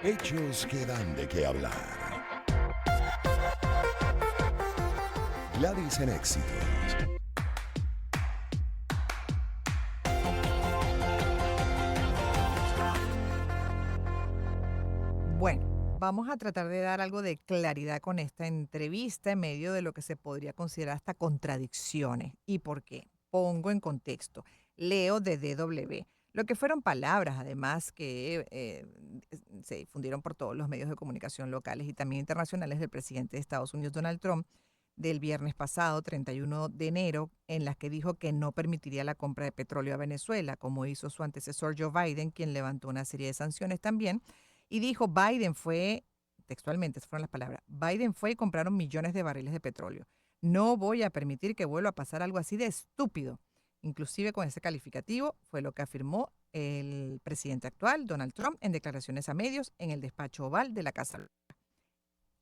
Hechos que dan de qué hablar. Gladys en Éxitos. Bueno, vamos a tratar de dar algo de claridad con esta entrevista en medio de lo que se podría considerar hasta contradicciones. ¿Y por qué? Pongo en contexto. Leo de DW. Lo que fueron palabras, además, que se difundieron por todos los medios de comunicación locales y también internacionales del presidente de Estados Unidos, Donald Trump, del viernes pasado, 31 de enero, en las que dijo que no permitiría la compra de petróleo a Venezuela, como hizo su antecesor Joe Biden, quien levantó una serie de sanciones también y dijo, Biden fue, textualmente, esas fueron las palabras, Biden fue y compraron millones de barriles de petróleo. No voy a permitir que vuelva a pasar algo así de estúpido. Inclusive con ese calificativo fue lo que afirmó el presidente actual, Donald Trump, en declaraciones a medios en el despacho oval de la Casa Blanca.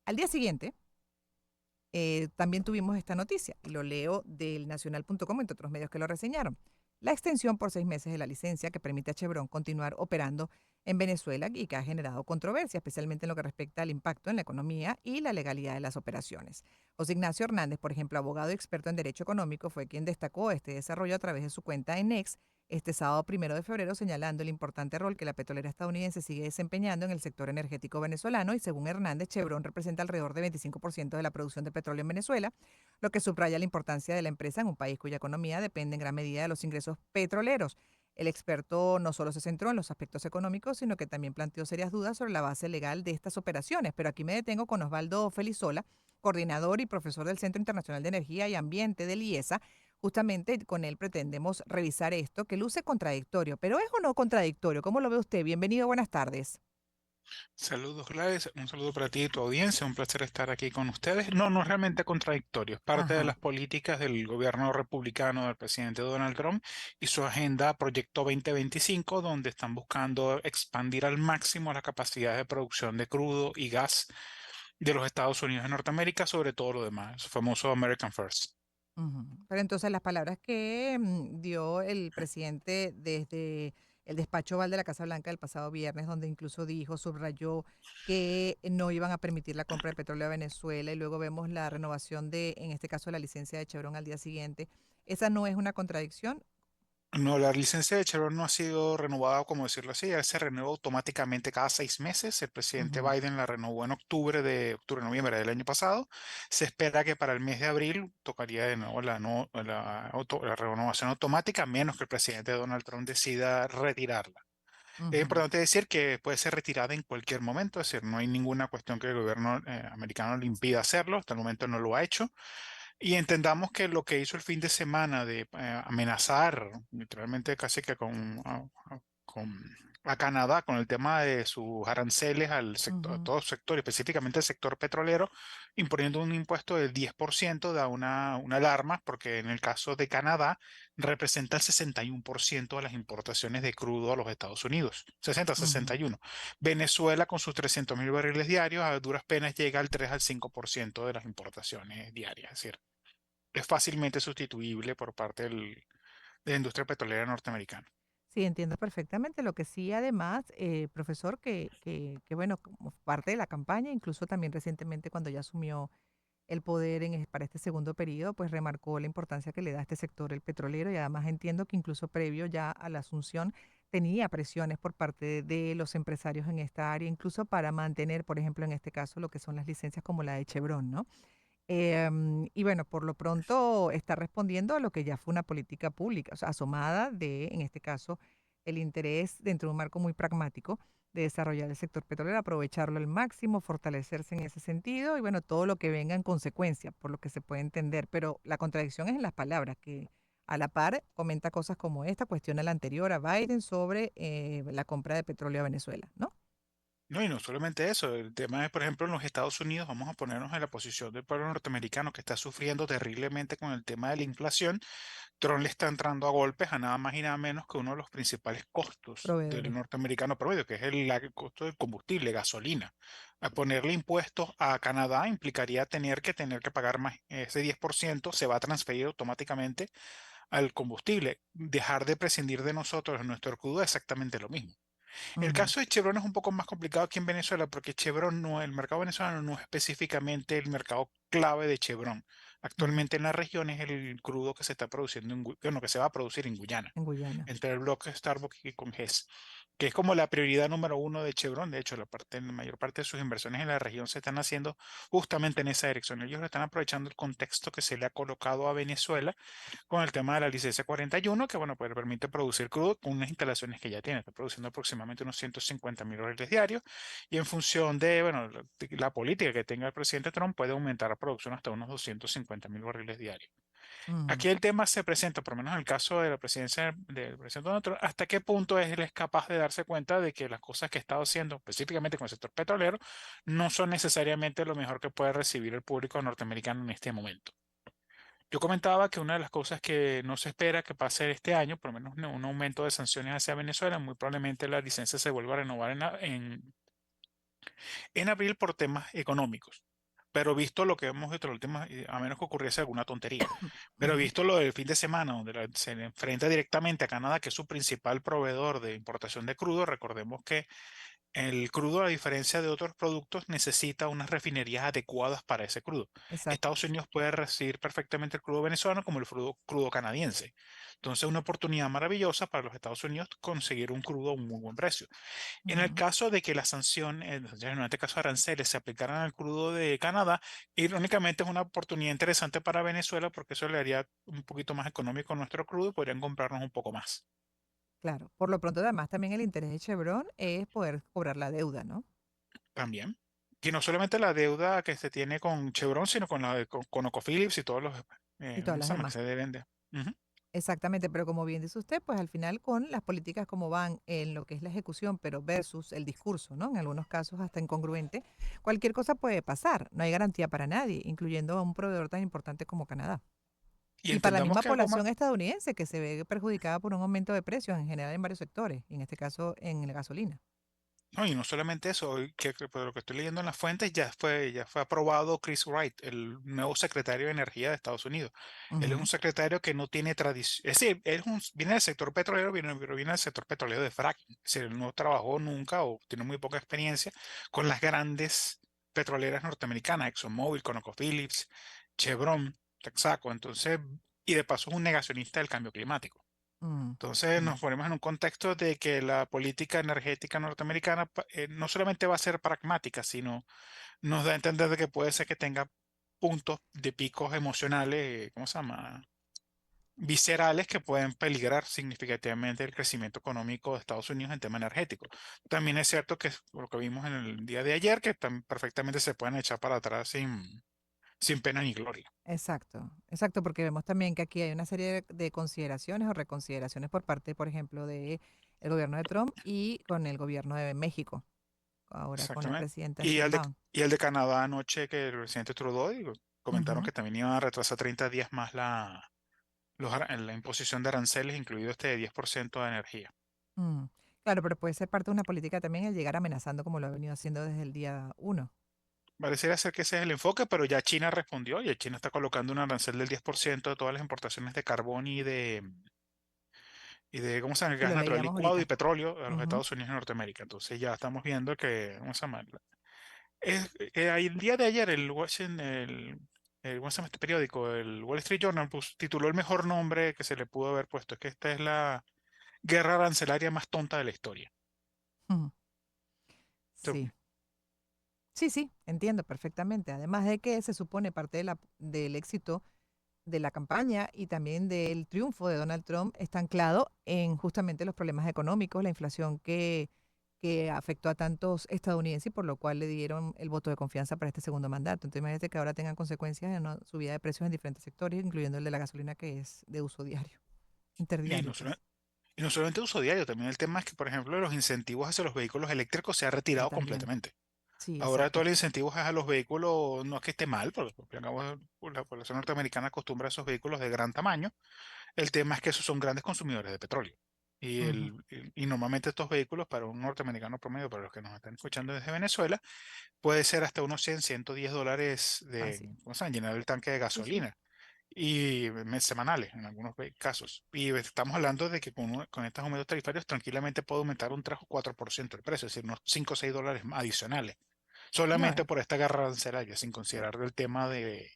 Al día siguiente, también tuvimos esta noticia, y lo leo del nacional.com, entre otros medios que lo reseñaron. La extensión por 6 meses de la licencia que permite a Chevron continuar operando en Venezuela y que ha generado controversia, especialmente en lo que respecta al impacto en la economía y la legalidad de las operaciones. José Ignacio Hernández, por ejemplo, abogado y experto en derecho económico, fue quien destacó este desarrollo a través de su cuenta en X este sábado 1 de febrero, señalando el importante rol que la petrolera estadounidense sigue desempeñando en el sector energético venezolano y según Hernández, Chevron representa alrededor de 25% de la producción de petróleo en Venezuela, lo que subraya la importancia de la empresa en un país cuya economía depende en gran medida de los ingresos petroleros. El experto no solo se centró en los aspectos económicos, sino que también planteó serias dudas sobre la base legal de estas operaciones. Pero aquí me detengo con Osvaldo Felizola, coordinador y profesor del Centro Internacional de Energía y Ambiente del IESA. Justamente con él pretendemos revisar esto, que luce contradictorio, pero ¿es o no contradictorio? ¿Cómo lo ve usted? Bienvenido, buenas tardes. Saludos, Gladys. Un saludo para ti y tu audiencia. Un placer estar aquí con ustedes. No, no es realmente contradictorio. Es parte de Ajá. las políticas del gobierno republicano del presidente Donald Trump y su agenda Proyecto 2025, donde están buscando expandir al máximo la capacidad de producción de crudo y gas de los Estados Unidos de Norteamérica sobre todo lo demás. Su famoso American First. Ujú. Pero entonces las palabras que dio el presidente desde el despacho oval de la Casa Blanca el pasado viernes, donde incluso dijo, subrayó que no iban a permitir la compra de petróleo a Venezuela y luego vemos la renovación de, en este caso, la licencia de Chevron al día siguiente. ¿Esa no es una contradicción? No, la licencia de Chevron no ha sido renovada, como decirlo así, ya se renueva automáticamente cada 6 meses. El presidente Ujú, Biden la renovó en noviembre del año pasado. Se espera que para el mes de abril tocaría de nuevo la renovación automática, a menos que el presidente Donald Trump decida retirarla. Es ujú. importante decir que puede ser retirada en cualquier momento, es decir, no hay ninguna cuestión que el gobierno americano le impida hacerlo, hasta el momento no lo ha hecho. Y entendamos que lo que hizo el fin de semana de amenazar, literalmente casi que con a Canadá con el tema de sus aranceles al sector, a Ujú, todo sector, específicamente el sector petrolero, imponiendo un impuesto del 10%, da una alarma, porque en el caso de Canadá representa el 61% de las importaciones de crudo a los Estados Unidos, 60-61. Venezuela con sus 300.000 barriles diarios a duras penas llega al 3 al 5% de las importaciones diarias. Es decir, es fácilmente sustituible por parte de la industria petrolera norteamericana. Sí, entiendo perfectamente. Lo que sí, además, profesor, que, bueno, como parte de la campaña, incluso también recientemente cuando ya asumió el poder para este segundo periodo, pues remarcó la importancia que le da a este sector el petrolero y además entiendo que incluso previo ya a la asunción tenía presiones por parte de los empresarios en esta área, incluso para mantener, por ejemplo, en este caso, lo que son las licencias como la de Chevron, ¿no? Y bueno, por lo pronto está respondiendo a lo que ya fue una política pública, o sea, asomada de, en este caso, el interés dentro de un marco muy pragmático de desarrollar el sector petrolero, aprovecharlo al máximo, fortalecerse en ese sentido y bueno, todo lo que venga en consecuencia, por lo que se puede entender. Pero la contradicción es en las palabras, que a la par comenta cosas como esta, cuestiona la anterior a Biden sobre la compra de petróleo a Venezuela, ¿no? No, y no solamente eso, el tema es, por ejemplo, en los Estados Unidos, vamos a ponernos en la posición del pueblo norteamericano que está sufriendo terriblemente con el tema de la inflación. Trump le está entrando a golpes a nada más y nada menos que uno de los principales costos del Proveedores. norteamericano promedio, que es el costo del combustible, gasolina. A ponerle impuestos a Canadá implicaría tener que pagar más. Ese 10% se va a transferir automáticamente al combustible. Dejar de prescindir de nosotros en nuestro crudo es exactamente lo mismo. El Ujú, caso de Chevron es un poco más complicado aquí en Venezuela porque Chevron no, el mercado venezolano no es específicamente el mercado clave de Chevron. ujú, Actualmente en la región es el crudo que se está produciendo bueno, que se va a producir en Guyana, en Guyana. entre el bloque Starbucks y Conges, que es como la prioridad número uno de Chevron. De hecho, la mayor parte de sus inversiones en la región se están haciendo justamente en esa dirección. Ellos están aprovechando el contexto que se le ha colocado a Venezuela con el tema de la licencia 41, que bueno, pues permite producir crudo con unas instalaciones que ya tiene. Está produciendo aproximadamente unos 150.000 barriles diarios y en función de, bueno, la política que tenga el presidente Trump puede aumentar la producción hasta unos 250.000 barriles diarios. Ujú, Aquí el tema se presenta, por lo menos en el caso de la presidencia del presidente Donald Trump, hasta qué punto él es capaz de darse cuenta de que las cosas que ha estado haciendo, específicamente con el sector petrolero, no son necesariamente lo mejor que puede recibir el público norteamericano en este momento. Yo comentaba que una de las cosas que no se espera que pase este año, por lo menos un aumento de sanciones hacia Venezuela, muy probablemente la licencia se vuelva a renovar en abril por temas económicos. Pero visto lo que hemos visto, a menos que ocurriese alguna tontería, pero ujú, visto lo del fin de semana, donde se enfrenta directamente a Canadá, que es su principal proveedor de importación de crudo, recordemos que el crudo, a diferencia de otros productos, necesita unas refinerías adecuadas para ese crudo. exacto. Estados Unidos puede recibir perfectamente el crudo venezolano como el crudo canadiense. Entonces, una oportunidad maravillosa para los Estados Unidos conseguir un crudo a un muy buen precio. En el Ujú. caso de que las sanciones, en este caso aranceles, se aplicaran al crudo de Canadá, irónicamente es una oportunidad interesante para Venezuela porque eso le haría un poquito más económico nuestro crudo y podrían comprarnos un poco más. Claro. Por lo pronto, además, también el interés de Chevron es poder cobrar la deuda, ¿no? También. Y no solamente la deuda que se tiene con Chevron, sino con con ConocoPhillips y todos los, Y todas ¿cómo las se llama? Que demás. se deben de. Ujú. Exactamente, pero como bien dice usted, pues al final con las políticas como van en lo que es la ejecución, pero versus el discurso, ¿no? En algunos casos hasta incongruente, cualquier cosa puede pasar, no hay garantía para nadie, incluyendo a un proveedor tan importante como Canadá. Y Y para la entendamos misma que algo más. población estadounidense que se ve perjudicada por un aumento de precios en general en varios sectores, y en este caso en la gasolina. No, y no solamente eso, por lo que estoy leyendo en las fuentes, ya fue aprobado Chris Wright, el nuevo secretario de Energía de Estados Unidos. Él es un Ujú, secretario que no tiene tradición, es decir, viene del sector petrolero, pero viene del sector petrolero de fracking. Es decir, él no trabajó nunca o tiene muy poca experiencia con las grandes petroleras norteamericanas, ExxonMobil, ConocoPhillips, Chevron, Texaco. Entonces, y de paso es un negacionista del cambio climático. mm, Entonces mm, nos ponemos en un contexto de que la política energética norteamericana no solamente va a ser pragmática, sino nos da a entender de que puede ser que tenga puntos de picos emocionales, ¿cómo se llama? Viscerales que pueden peligrar significativamente el crecimiento económico de Estados Unidos en tema energético. También es cierto que lo que vimos en el día de ayer, que perfectamente se pueden echar para atrás sin pena ni gloria. exacto, exacto, porque vemos también que aquí hay una serie de consideraciones o reconsideraciones por parte, por ejemplo, de el gobierno de Trump y con el gobierno de México, ahora con la Exactamente. presidenta Y el de, Sheinbaum. y el de Canadá anoche, que el presidente Trudeau comentaron Ujú, que también iban a retrasar 30 días más la imposición de aranceles, incluido este de 10% de energía. mm. Claro, pero puede ser parte de una política también el llegar amenazando como lo ha venido haciendo desde el día uno. Pareciera ser que ese es el enfoque, pero ya China respondió y China está colocando un arancel del 10% de todas las importaciones de carbón y de ¿cómo se llama? El Sí, gas lo natural leíamos licuado y ahorita. petróleo a los Ujú, Estados Unidos y Norteamérica. Entonces ya estamos viendo que, ¿cómo se llama? El día de ayer ¿cómo se llama este periódico? El Wall Street Journal pues, tituló el mejor nombre que se le pudo haber puesto. Es que esta es la guerra arancelaria más tonta de la historia. ujú. So, Sí, sí, sí, entiendo perfectamente. Además de que se supone parte de del éxito de la campaña y también del triunfo de Donald Trump está anclado en justamente los problemas económicos, la inflación que afectó a tantos estadounidenses y por lo cual le dieron el voto de confianza para este segundo mandato. Entonces imagínate que ahora tengan consecuencias en una subida de precios en diferentes sectores, incluyendo el de la gasolina que es de uso diario, y interdiario, no, pues. y no solamente uso diario, también el tema es que, por ejemplo, los incentivos hacia los vehículos eléctricos se ha retirado También. completamente. Sí, Ahora todo exacto. el incentivo es a los vehículos, no es que esté mal, porque al cabo, la población norteamericana acostumbra a esos vehículos de gran tamaño. El tema es que esos son grandes consumidores de petróleo. Ujú. Y normalmente estos vehículos para un norteamericano promedio, para los que nos están escuchando desde Venezuela, puede ser hasta unos 100, $110 Fácil. ¿cómo se llama? Llenar el tanque de Sí, sí. gasolina. y semanales en algunos casos. Y estamos hablando de que con estos aumentos tarifarios tranquilamente puede aumentar un 3 o 4% el precio, es decir, unos 5 o 6 dólares adicionales, solamente Bueno, por esta guerra arancelaria, sin considerar el tema de,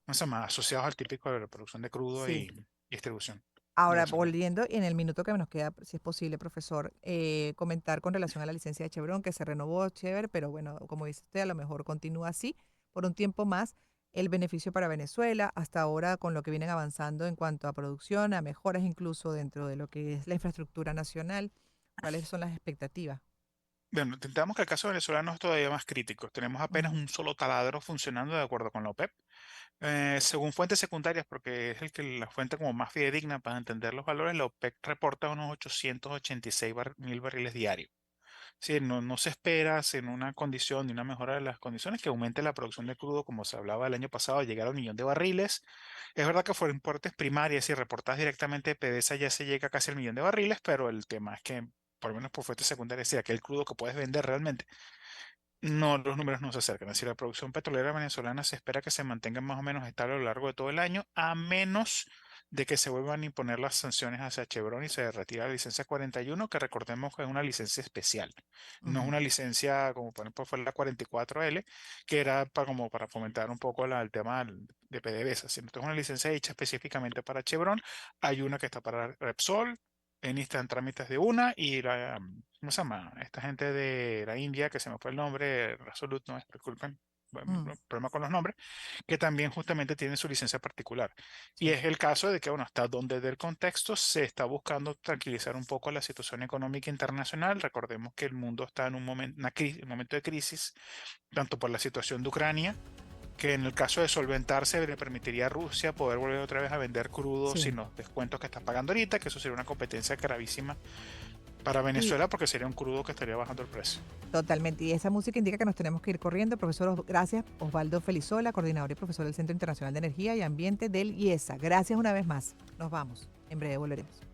¿cómo se llama?, asociados al típico de la producción de crudo sí. y distribución de Ahora, gasolina. volviendo, y en el minuto que nos queda, si es posible, profesor, comentar con relación a la licencia de Chevron, que se renovó, chévere, pero bueno, como dice usted, a lo mejor continúa así por un tiempo más. El beneficio para Venezuela, hasta ahora con lo que vienen avanzando en cuanto a producción, a mejoras incluso dentro de lo que es la infraestructura nacional, ¿cuáles son las expectativas? Bueno, intentamos que el caso venezolano es todavía más crítico. Tenemos apenas Ujú, un solo taladro funcionando de acuerdo con la OPEP. Según fuentes secundarias, porque es la fuente como más fidedigna para entender los valores, la OPEC reporta unos 886 mil barriles diarios. Sí, no se espera en una condición de una mejora de las condiciones que aumente la producción de crudo, como se hablaba el año pasado, llegar a 1 millón de barriles. Es verdad que fueron importes primarias y reportadas directamente de PDVSA ya se llega casi al 1 millón de barriles, pero el tema es que, por lo menos por fuentes secundarias, es decir, aquel crudo que puedes vender realmente, no, los números no se acercan. Es decir, la producción petrolera venezolana se espera que se mantenga más o menos estable a lo largo de todo el año, a menos de que se vuelvan a imponer las sanciones hacia Chevron y se retira la licencia 41, que recordemos que es una licencia especial. No es ujú, una licencia como por ejemplo fue la 44L, que era como para fomentar un poco el tema de PDVSA, sino que es una licencia hecha específicamente para Chevron. Hay una que está para Repsol. Está en trámites de una y ¿cómo se llama? Esta gente de la India, que se me fue el nombre, Resolute, no es, disculpen, mm, problema con los nombres, que también justamente tiene su licencia particular. Y sí. es el caso de que, bueno, hasta donde del contexto se está buscando tranquilizar un poco la situación económica internacional. Recordemos que el mundo está en un momento, un momento de crisis, tanto por la situación de Ucrania, que en el caso de solventarse le permitiría a Rusia poder volver otra vez a vender crudo sin Sí. los descuentos que está pagando ahorita, que eso sería una competencia gravísima para Y Venezuela porque sería un crudo que estaría bajando el precio. totalmente. Y esa música indica que nos tenemos que ir corriendo. Profesor, gracias. Osvaldo Felizola, coordinador y profesor del Centro Internacional de Energía y Ambiente del IESA. Gracias una vez más. Nos vamos. En breve volveremos.